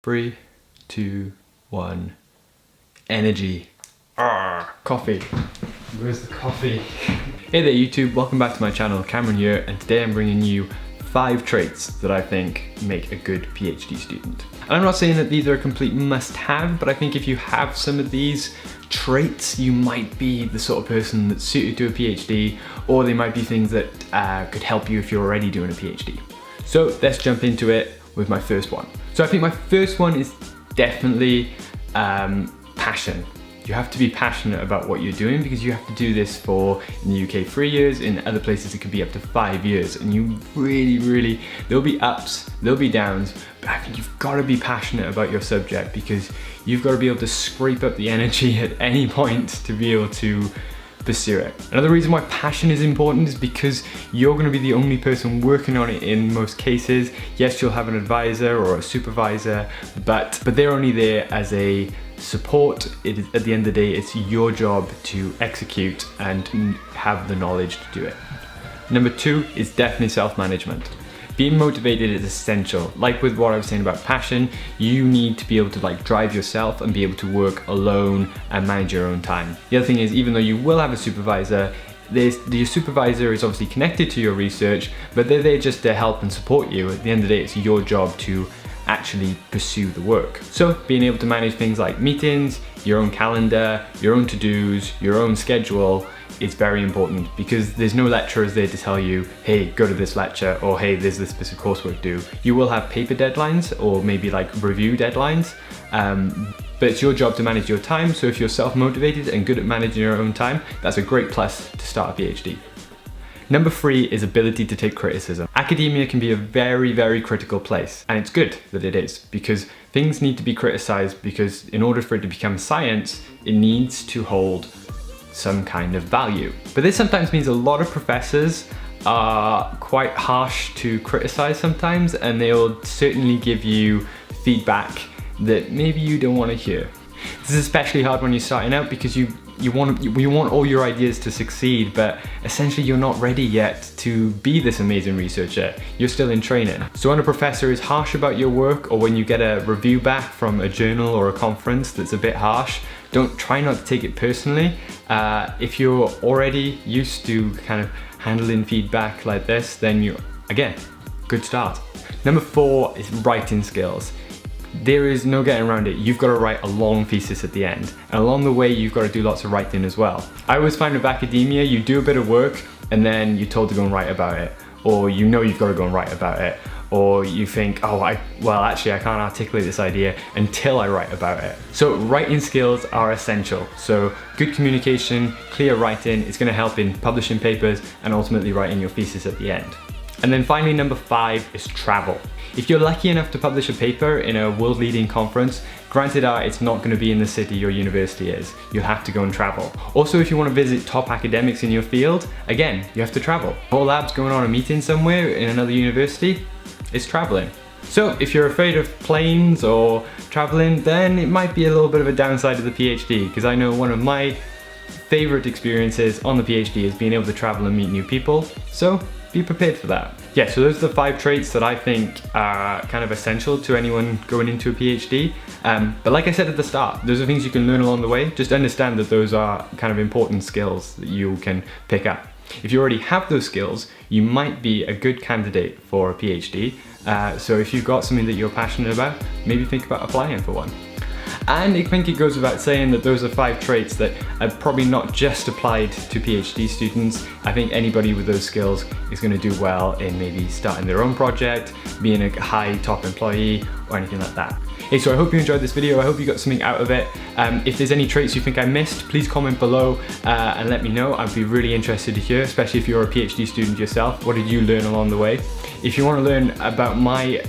3, 2, 1. Energy. Coffee. Where's the coffee? Hey there YouTube, welcome back to my channel. Cameron here, and today I'm bringing you 5 traits that I think make a good PhD student. And I'm not saying that these are a complete must-have, but I think if you have some of these traits, you might be the sort of person that's suited to a PhD, or they might be things that could help you if you're already doing a PhD. So let's jump into it with my first one. So I think my first one is definitely passion. You have to be passionate about what you're doing, because you have to do this for, in the UK, 3 years, in other places it could be up to 5 years, and you really, there'll be ups, there'll be downs, but I think you've got to be passionate about your subject, because you've got to be able to scrape up the energy at any point to be able to pursue it. Another reason why passion is important is because you're going to be the only person working on it in most cases. Yes, you'll have an advisor or a supervisor, but they're only there as a support. At the end of the day, it's your job to execute and have the knowledge to do it. Number 2 is definitely self-management. Being motivated is essential. Like with what I was saying about passion, you need to be able to drive yourself and be able to work alone and manage your own time. The other thing is, even though you will have a supervisor, your supervisor is obviously connected to your research, but they're there just to help and support you. At the end of the day, it's your job to actually pursue the work. So being able to manage things like meetings, your own calendar, your own to-dos, your own schedule is very important, because there's no lecturers there to tell you, hey, go to this lecture, or hey, there's this piece of coursework due. You will have paper deadlines or maybe review deadlines, but it's your job to manage your time. So if you're self-motivated and good at managing your own time, that's a great plus to start a PhD. Number 3 is ability to take criticism. Academia can be a very critical place, and it's good that it is, because things need to be criticized, because in order for it to become science, it needs to hold some kind of value. But this sometimes means a lot of professors are quite harsh to criticize sometimes, and they'll certainly give you feedback that maybe you don't want to hear. This is especially hard when you're starting out, because you want all your ideas to succeed, but essentially you're not ready yet to be this amazing researcher. You're still in training. So when a professor is harsh about your work, or when you get a review back from a journal or a conference that's a bit harsh, try not to take it personally. If you're already used to kind of handling feedback like this, then again, good start. Number 4 is writing skills. There is no getting around it. You've got to write a long thesis at the end, and along the way you've got to do lots of writing as well. I always find with academia, you do a bit of work and then you're told to go and write about it, or you've got to go and write about it, or you think, oh, actually I can't articulate this idea until I write about it. So writing skills are essential. So good communication, clear writing is going to help in publishing papers and ultimately writing your thesis at the end. And then finally, number 5 is travel. If you're lucky enough to publish a paper in a world-leading conference, granted it's not going to be in the city your university is. You'll have to go and travel. Also, if you want to visit top academics in your field, again, you have to travel. Whole lab's going on a meeting somewhere in another university, it's traveling. So if you're afraid of planes or traveling, then it might be a little bit of a downside of the PhD, because I know one of my favorite experiences on the PhD is being able to travel and meet new people. So be prepared for that. Yeah, so those are the 5 traits that I think are kind of essential to anyone going into a PhD. But like I said at the start, those are things you can learn along the way. Just understand that those are kind of important skills that you can pick up. If you already have those skills, you might be a good candidate for a PhD. So if you've got something that you're passionate about, maybe think about applying for one. And I think it goes without saying that those are 5 traits that are probably not just applied to PhD students. I think anybody with those skills is going to do well in maybe starting their own project, being a high top employee, or anything like that. Hey, so I hope you enjoyed this video. I hope you got something out of it. If there's any traits you think I missed, please comment below and let me know. I'd be really interested to hear, especially if you're a PhD student yourself. What did you learn along the way? If you want to learn about my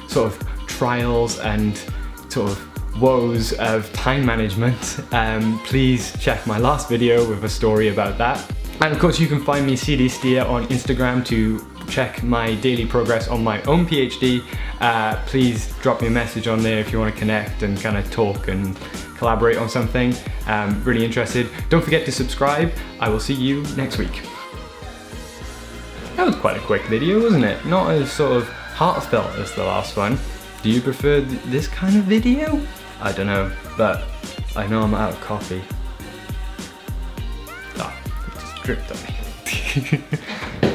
sort of trials and sort of woes of time management, please check my last video with a story about that. And of course you can find me CD Steer on Instagram to check my daily progress on my own PhD. Please drop me a message on there if you want to connect and kind of talk and collaborate on something. Really interested. Don't forget to subscribe. I will see you next week. That was quite a quick video, wasn't it? Not as sort of heartfelt as the last one. Do you prefer this kind of video? I don't know, but I know I'm out of coffee. Ah, it just dripped on me.